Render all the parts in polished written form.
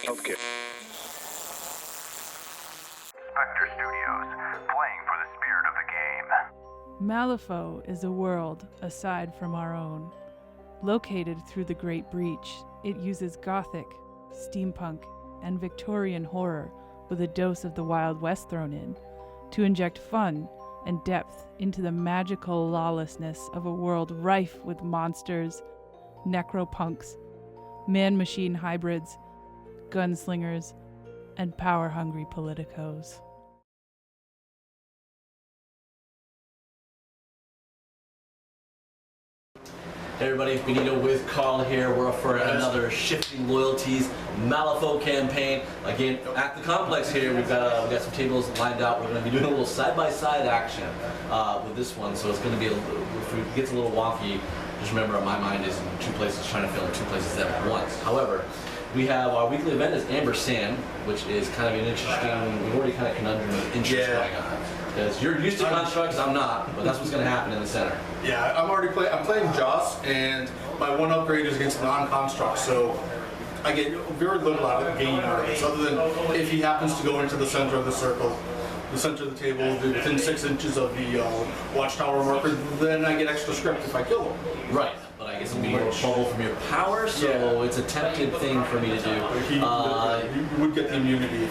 Healthcare. Spectre Studios, playing for the spirit of the game. Malifaux is a world aside from our own. Located through the Great Breach, it uses Gothic, steampunk, and Victorian horror with a dose of the Wild West thrown in to inject fun and depth into the magical lawlessness of a world rife with monsters, necropunks, man-machine hybrids, gunslingers, and power-hungry politicos. Hey everybody, Benito with Carl here. We're up for another Shifting Loyalties Malifaux campaign. Again, at the complex here, we've got some tables lined out. We're going to be doing a little side-by-side action with this one, so it's going to be, if it gets a little wonky, just remember my mind is in two places, trying to fill in two places at once. However, we have our weekly event is Amber Sand, which is kind of an interesting, we've already kind of conundrum of interest going on. Because you're used to constructs, I'm not, but that's what's going to happen in the center. Yeah, I'm playing Joss, and my one upgrade is against non-construct, so I get very little gain out of this, other than if he happens to go into the center of the circle, the center of the table, within 6 inches of the watchtower marker, then I get extra script if I kill him. Right, but I guess it'll be more bubble from your power, so it's a tempted thing for me to do. You would get the immunity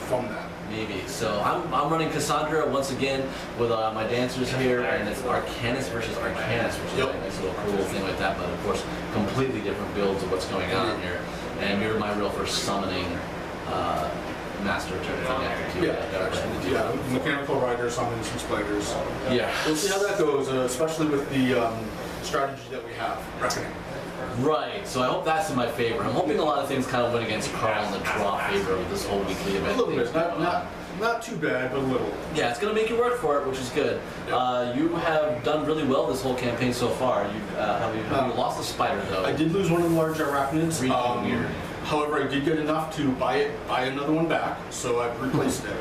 from that. Maybe. So I'm running Cassandra once again with my dancers here, and it's Archanist versus Archanist, which is a nice little cool thing like that, but of course completely different builds of what's going on here. And you're my real first summoning master turn. Yeah, mechanical rider summoning some spiders. Yeah. We'll see how that goes, especially with the strategy that we have, Reckoning. Right, so I hope that's in my favor. I'm hoping a lot of things kind of went against Carl in the draw favor of this whole weekly event. A little bit, not too bad, but a little. Yeah, it's going to make you work for it, which is good. Yep. You have done really well this whole campaign so far. Have you lost the spider, though? I did lose one of the large arachnids. Weird. However, I did get enough to buy another one back, so I've replaced it.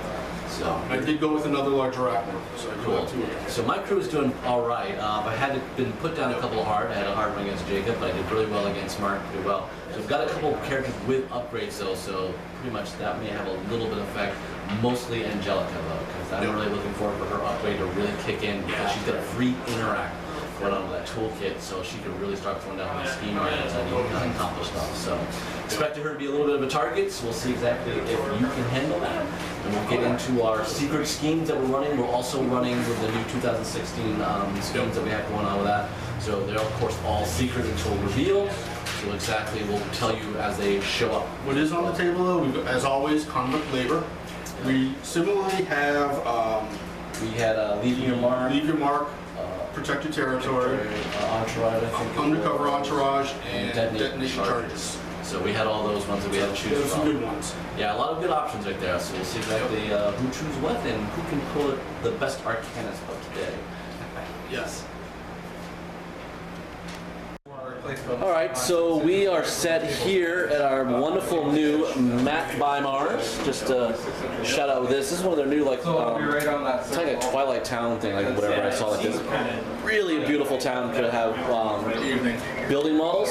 So I did go with another large arachnid. So cool. So my crew is doing all right. I had been put down a couple hard. I had a hard one against Jacob, but I did really well against Mark, pretty well. So I've got a couple of characters with upgrades though, so pretty much that may have a little bit of effect. Mostly Angelica though, because I'm really looking forward for her upgrade to really kick in because she's got a free interact going on with that toolkit, so she can really start throwing down my scheme items and you can accomplish stuff. So expect her to be a little bit of a target, so we'll see exactly if you can handle that. And we'll get into our secret schemes that we're running. We're also running with the new 2016 schemes that we have going on with that. So they're of course all secret until revealed. So exactly we'll tell you as they show up. What is on the table though, we've, as always, convict labor. We similarly have we had Leave Your Mark, Protect Your Territory, Entourage, I think. Undercover Entourage, and Detonation Charges. So we had all those ones that we had to choose from. Some good ones. Yeah, a lot of good options right there. So we'll see exactly who chooses what and who can pull the best Arcanist of today. Yes. Alright, so we are set here at our wonderful new Matt by Mars. Just to shout out this. This is one of their new, like, it's like a Twilight Town thing, like whatever I saw, like this. Really beautiful town to have building models.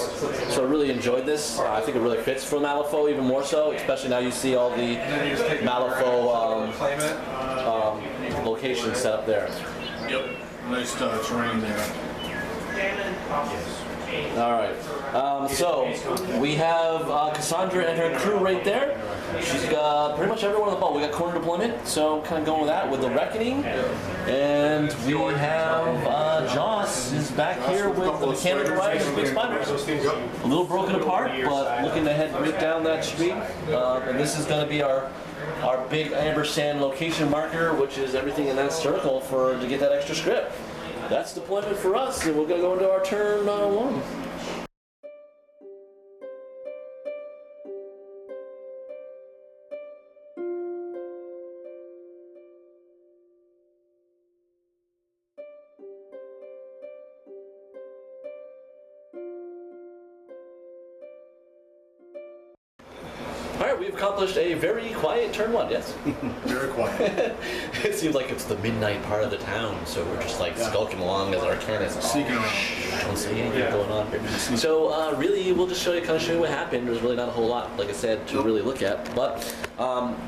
So I really enjoyed this. I think it really fits for Malifaux even more so, especially now you see all the Malifaux locations set up there. Yep, nice terrain there. All right, so we have Cassandra and her crew right there. She's got pretty much everyone on the ball. We got corner deployment, so kind of going with that with the Reckoning. And we have Joss is back here with the mechanical riders and big spiders. A little broken apart, but looking to head right down that street. And this is going to be our big Amber Sand location marker, which is everything in that circle to get that extra script. That's deployment for us, and we're going to go into our turn 1. All right, we've accomplished a very quiet turn 1, yes? Very quiet. It seems like it's the midnight part of the town, so we're just like skulking along as Arcanists. Sneaking around. Don't say anything going on here. So really, we'll just show you what happened. There's really not a whole lot, like I said, to really look at. But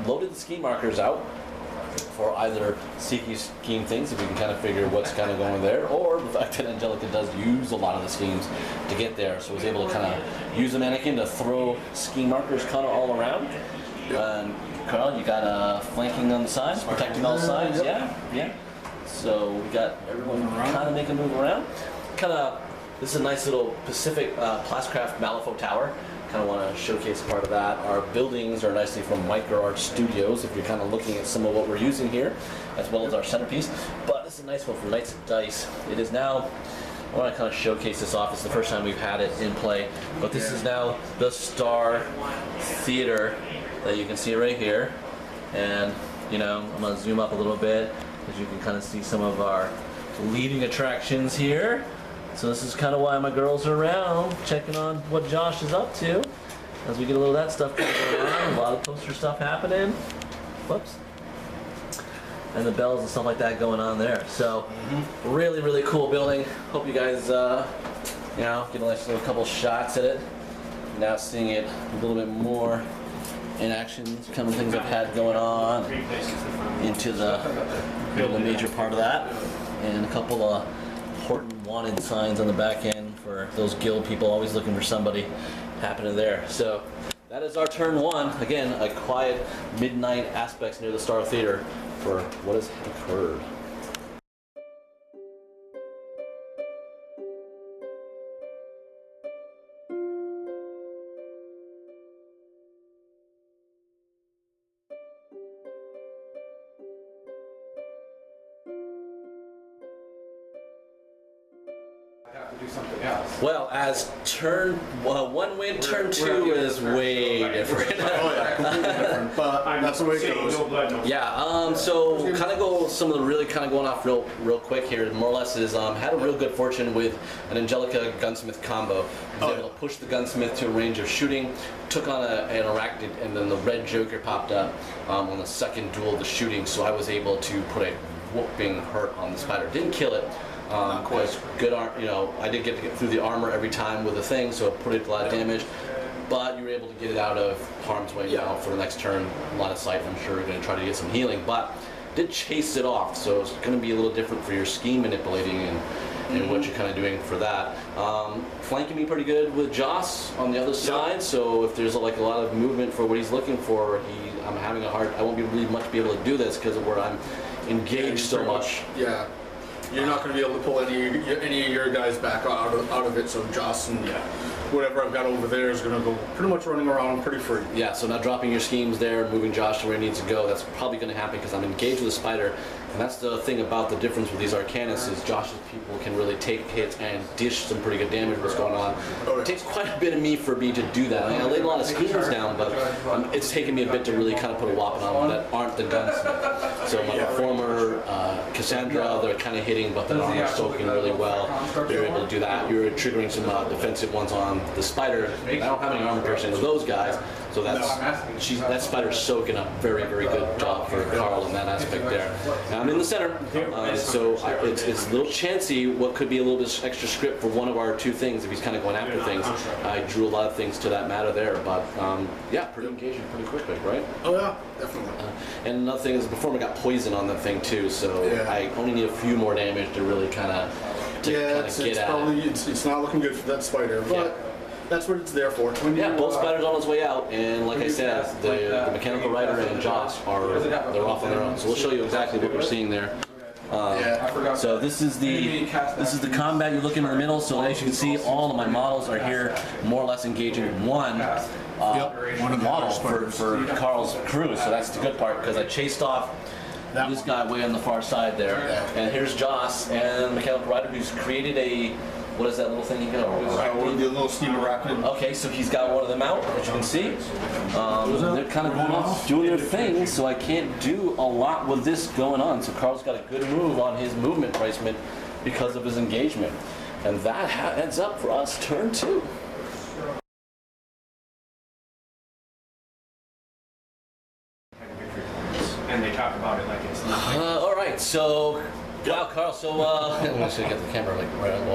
loaded the scheme markers out for either seeking scheme things, if we can kind of figure what's kind of going there, or the fact that Angelica does use a lot of the schemes to get there, so I was able to kind of use the mannequin to throw scheme markers kind of all around. And Carl, you got flanking on the sides, protecting all sides, yeah. So we got everyone kind of making a move around. This is a nice little Pacific Plascraft Malifaux tower. Kind of want to showcase part of that. Our buildings are nicely from Micro Art Studios, if you're kind of looking at some of what we're using here, as well as our centerpiece. But this is a nice one from Knights of Dice. It is now, I want to kind of showcase this off. It's the first time we've had it in play, but this is now the Star Theater that you can see right here. And, you know, I'm going to zoom up a little bit, as you can kind of see some of our leading attractions here. So this is kind of why my girls are around, checking on what Josh is up to. As we get a little of that stuff going on, a lot of poster stuff happening. Whoops. And the bells and stuff like that going on there. So, really, really cool building. Hope you guys, you know, get a nice little couple shots at it. Now seeing it a little bit more in action. Some of the things I've had going on into the major part of that. And a couple of important wanted signs on the back end for those guild people always looking for somebody happening there. So that is our turn 1. Again, a quiet midnight aspects near the Star Theater for what has occurred. Do something else. Well, as turn 1 went, turn 2 is way different. Oh yeah, completely different. But that's the way it goes. Yeah, so kind of go some of the really kind of going off real quick here. More or less is had a real good fortune with an Angelica gunsmith combo. I was able to push the gunsmith to a range of shooting, took on an arachnid, and then the red Joker popped up on the second duel of the shooting. So I was able to put a whooping hurt on the spider. Didn't kill it. Was good you know, I did get to get through the armor every time with the thing, so it put it a lot of damage. But you were able to get it out of harm's way now for the next turn. A lot of sight, I'm sure you're going to try to get some healing, but did chase it off, so it's going to be a little different for your scheme manipulating and what you're kind of doing for that. Flanking me pretty good with Joss on the other side, so if there's like a lot of movement for what he's looking for, I'm having a hard, I won't be really much be able to do this because of where I'm engaged so much. Yeah. You're not going to be able to pull any of your guys back out of it, so Joss and whatever I've got over there is going to go pretty much running around pretty free. Yeah, so not dropping your schemes there, moving Josh to where he needs to go, that's probably going to happen because I'm engaged with a spider. And that's the thing about the difference with these Arcanists is Josh's people can really take hits and dish some pretty good damage what's going on. It takes quite a bit of me for me to do that. I mean, I laid a lot of schemes down, but it's taken me a bit to really kind of put a whopping on them that aren't the gunsmith. So my performer, Cassandra, they're kind of hitting, but the armor's soaking really well. They're able to do that. You're triggering some defensive ones on the spider. I don't have any armor piercing with those guys, so that spider's soaking up very, very good job for Carl in that aspect there. I'm in the center, so it's a little chancy what could be a little bit extra script for one of our 2 things if he's kind of going after things. I drew a lot of things to that matter there, but yeah, pretty engaging pretty quickly, right? Oh yeah, definitely. And another thing is the performer got poison on that thing too, so I only need a few more damage to really kind of get at it. It's not looking good for that spider, but that's what it's there for. Yeah, both spiders on its way out, and like I said, the mechanical rider and Joss they're off on their own. So we'll show you exactly what we're seeing there. So this is the combat. You're looking in the middle. So as you can see, all of my models are here, more or less engaging one model for Carl's crew. So that's the good part because I chased off this guy way on the far side there, and here's Joss and the mechanical rider who's created a. What is that little thing you got? The little steam arachnid. Okay, so he's got one of them out, as you can see. They're kind of going off doing their thing, so I can't do a lot with this going on. So Carl's got a good move on his movement placement because of his engagement. And that ends up for us turn 2. right, so wow, Carl. So I'm gonna get the camera like right on the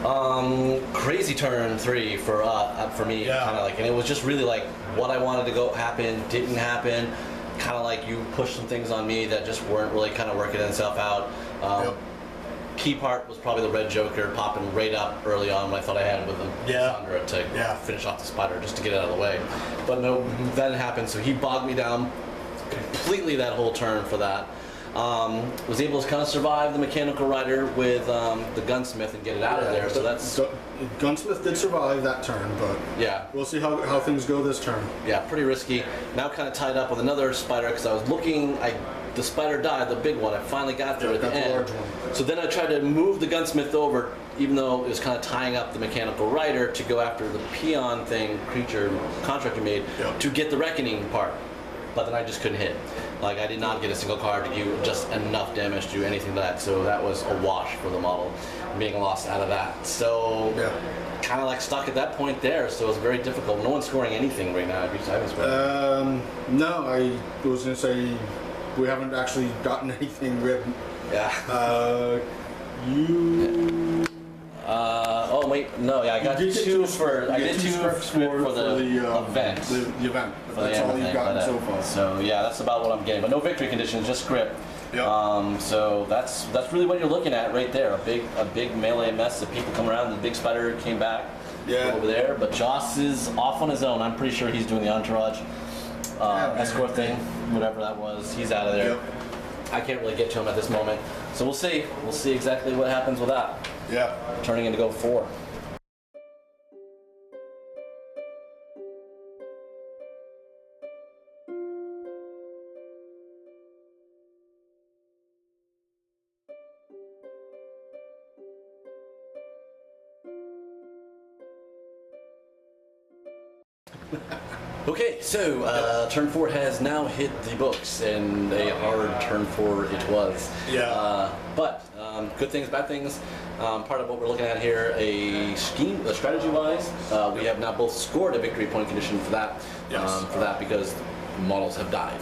wall. Crazy turn 3 for me, Yeah. kind of like, and it was just really like what I wanted to go happen didn't happen. Kind of like you pushed some things on me that just weren't really kind of working itself out. Yep. Key part was probably the red Joker popping right up early on when I thought I had with Cassandra to finish off the spider just to get it out of the way. But no, that didn't happen, so he bogged me down completely that whole turn for that. Was able to kind of survive the mechanical rider with the gunsmith and get it out of there, so that's... Gunsmith did survive that turn, but yeah. We'll see how things go this turn. Yeah, pretty risky. Now kind of tied up with another spider because I was looking, the spider died, the big one. I finally got there at the end. large one. So then I tried to move the gunsmith over, even though it was kind of tying up the mechanical rider to go after the peon thing, creature construct you made, to get the reckoning part. But then I just couldn't hit. Like, I did not get a single card to do just enough damage to do anything to that. So that was a wash for the model, being lost out of that. So kind of like stuck at that point there. So it was very difficult. No one's scoring anything right now. I haven't scored. No, I was gonna say we haven't actually gotten anything written. Yeah. You. Oh wait, no, yeah, I got two for I did two for the event. The event. For That's the all you've thing, gotten but, so far. So yeah, that's about what I'm getting. But no victory conditions, just script. Yep. So that's really what you're looking at right there. A big melee mess of people come around. The big spider came back over there, but Joss is off on his own. I'm pretty sure he's doing the entourage escort thing, whatever that was. He's out of there. Yep. I can't really get to him at this moment. So we'll see. We'll see exactly what happens with that. Yeah. Turning into go 4. Okay, so turn 4 has now hit the books, and a hard turn 4 it was. Yeah. But good things, bad things. Part of what we're looking at here, strategy-wise, we have now both scored a victory point condition for that. Yes. For that because models have died.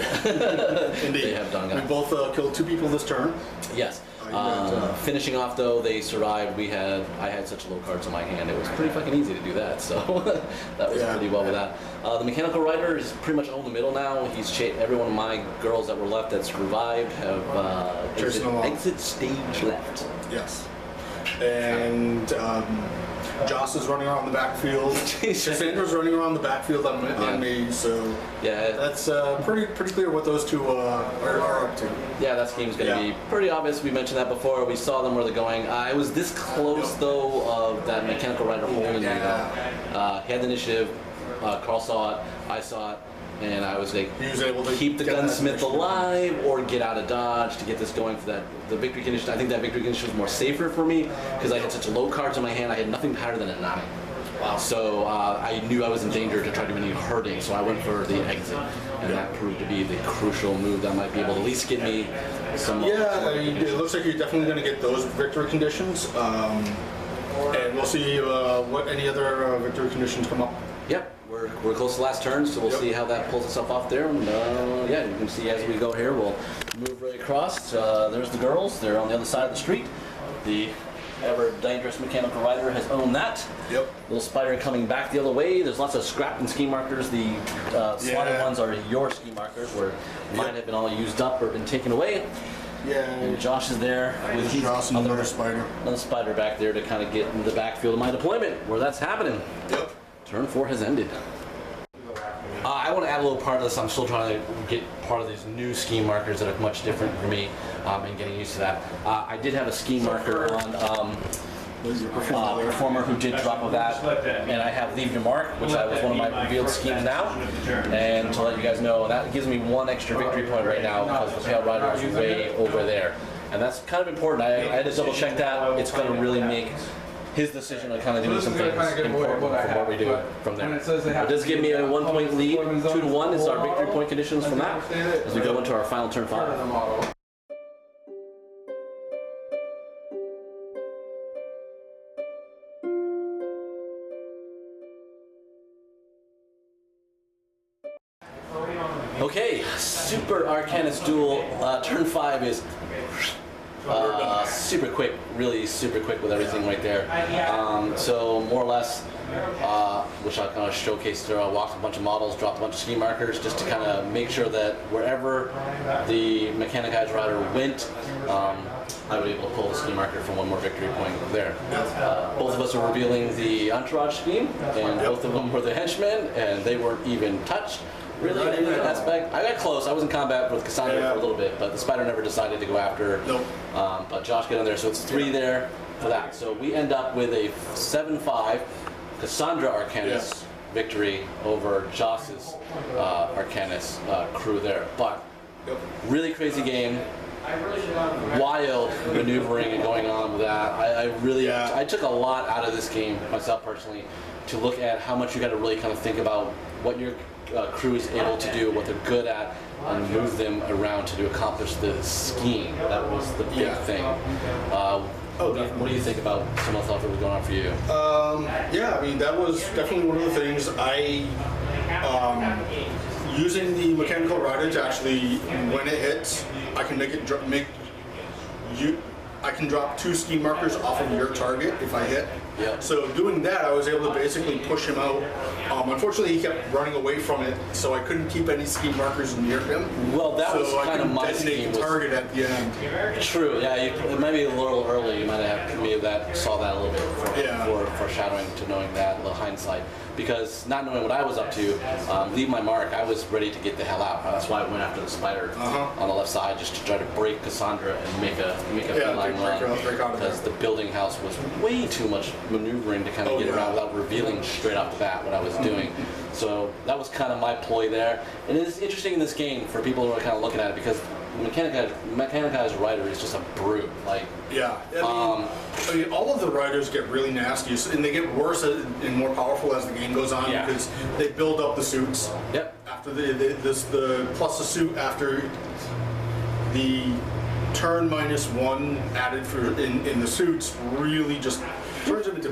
Indeed. They have done. We both killed 2 people this turn. Yes. Finishing off though, they survived. I had such low cards in my hand. It was pretty fucking easy to do that. So that was pretty well with that. The mechanical rider is pretty much on the middle now. He's every one of my girls that were left that survived have exit stage left. Yes. And Joss is running around the backfield. Cassandra's running around the backfield on me, so yeah, that's pretty clear what those two are up to. Yeah, that scheme's going to be pretty obvious. We mentioned that before. We saw them where they're going. I was this close though of that mechanical rider holding me though. He had the initiative. Carl saw it. I saw it. And I was like, he was able to keep the gunsmith alive or get out of dodge to get this going for the victory condition. I think that victory condition was more safer for me because I had such low cards in my hand. I had nothing higher than a 9. Wow. So I knew I was in danger to try to do any hurting, so I went for the exit. And that proved to be the crucial move that might be able to at least get me some... it looks like you're definitely going to get those victory conditions. And we'll see what any other victory conditions come up. Yep. We're close to the last turn, so we'll see how that pulls itself off there. And yeah, you can see as we go here, we'll move right across. There's the girls. They're on the other side of the street. The ever dangerous mechanical rider has owned that. Yep. Little spider coming back the other way. There's lots of scrap and ski markers. The slotted ones are your ski markers, where mine have been all used up or been taken away. Yeah. And Josh is there with his another spider. Another spider back there to kind of get in the backfield of my deployment, where that's happening. Yep. Turn 4 has ended. I want to add a little part of this. I'm still trying to get part of these new scheme markers that are much different for me and getting used to that. I did have a scheme marker on Performer who did drop of that, and I have Leave Your Mark, which was one of my revealed schemes now. And to let you guys know, that gives me 1 extra victory point right now because the Pale Rider is way over there. And that's kind of important. I had to double check that. It's going to really make his decision on kind of doing some things important from what we do from there. It does give me a 1-point lead. 2-1 is our victory point conditions from that as we go into our final turn 5. Okay, Super Arcanist duel. Turn 5 is Super quick, really super quick with everything right there. So more or less, which I kind of showcased there, I walked a bunch of models, dropped a bunch of ski markers just to kind of make sure that wherever the Mechanized Rider went, I was able to pull the ski marker for one more victory point there. Both of us are revealing the entourage scheme, and both of them were the henchmen, and they weren't even touched. Really, in any aspect. I got close. I was in combat with Cassandra for a little bit, but the spider never decided to go after her. Nope. But Josh got in there, so it's 3 there for that. So we end up with a 7-5 Cassandra Archanist victory over Josh's Archanist crew there. But really crazy game. Wild maneuvering and going on with that. I took a lot out of this game myself personally to look at how much you got to really kind of think about what your crew is able to do, what they're good at, and move them around to accomplish the scheme. That was the big thing. What do you think about some of the stuff that was going on for you? Yeah, I mean, that was definitely one of the things. Using the mechanical rider to actually, when it hits, I can I can drop 2 ski markers off of your target if I hit. So doing that, I was able to basically push him out. Unfortunately, he kept running away from it, so I couldn't keep any ski markers near him. Well, that was kind of my scheme. Target at the end. True. Yeah, it might be a little early. You might have saw that a little bit foreshadowing to knowing that, a little hindsight. Because not knowing what I was up to, leave my mark, I was ready to get the hell out. That's why I went after the spider on the left side, just to try to break Cassandra and make a feline run. Because the building house was way too much maneuvering to kind of get around without revealing straight off the bat what I was doing. So that was kind of my ploy there. And it is interesting in this game for people who are kind of looking at it, because Mechanized Rider is just a brute. Like, I mean, all of the riders get really nasty, and they get worse and more powerful as the game goes on because they build up the suits. After the plus the suit after the turn -1 added in the suits really just turns them into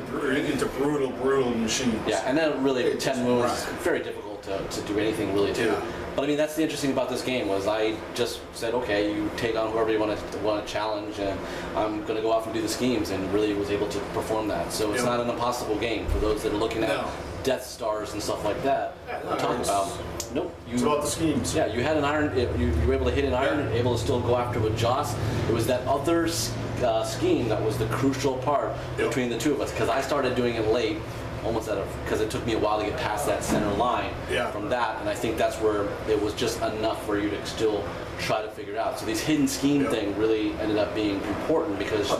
brutal machines. Yeah, and then really 10 moves is very difficult to do anything really too. But I mean, that's the interesting about this game was I just said, okay, you take on whoever you want to challenge, and I'm going to go off and do the schemes, and really was able to perform that. So it's not an impossible game for those that are looking at Death Stars and stuff like that. I'm talking about. Nope. It's about the schemes. Yeah, you had an iron. You were able to hit an iron, able to still go after with Joss. It was that other scheme that was the crucial part between the two of us, because I started doing it late. Almost because it took me a while to get past that center line from that, and I think that's where it was just enough for you to still try to figure it out. So these hidden scheme thing really ended up being important because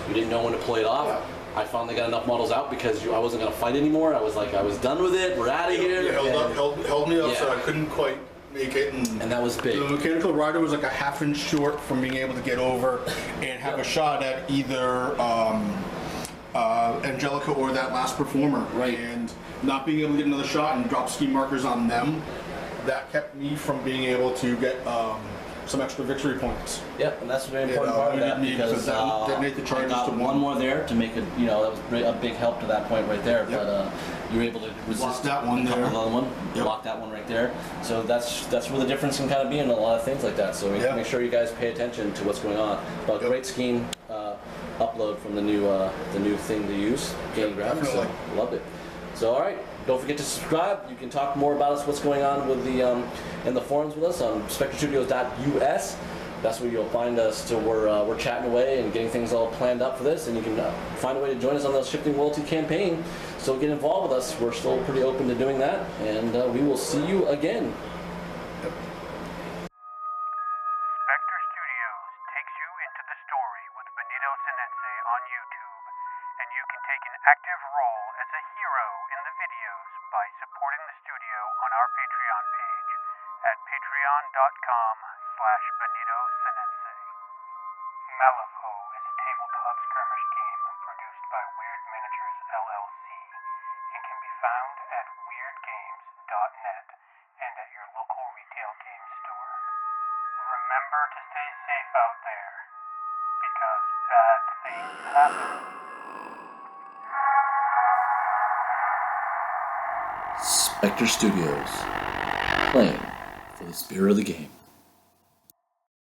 you didn't know when to play it off. I finally got enough models out because I wasn't going to fight anymore. I was done with it. We're out of here. Held me up so I couldn't quite make it. And that was big. The Mechanical Rider was like a half-inch short from being able to get over and have a shot at either Angelica or that last performer, and not being able to get another shot and drop ski markers on them, that kept me from being able to get some extra victory points. Yep, and that's a very important part of that because I got one more there to make it, that was a big help to that point right there, but you were able to resist that one there. Another one, block that one right there. So that's where the difference can kind of be in a lot of things like that. So make sure you guys pay attention to what's going on. But great scheme upload from the new thing to use, Game Graphics. So loved it. So all right, don't forget to subscribe. You can talk more about us, what's going on with the in the forums with us on spectrestudios.us. That's where you'll find us. So we're chatting away and getting things all planned up for this, and you can find a way to join us on the Shifting Loyalty campaign. So get involved with us. We're still pretty open to doing that, and we will see you again. Spectre Studios takes you into the story with Benito on YouTube, and you can take an active role as a hero in the videos by supporting the studio on our Patreon page at patreon.com/Benito. Malifaux is a tabletop skirmish game produced by Weird Miniatures LLC and can be found at weirdgames.net and at your local retail game store. Remember to stay safe out there, because bad things happen. Spectre Studios, playing for the spirit of the game.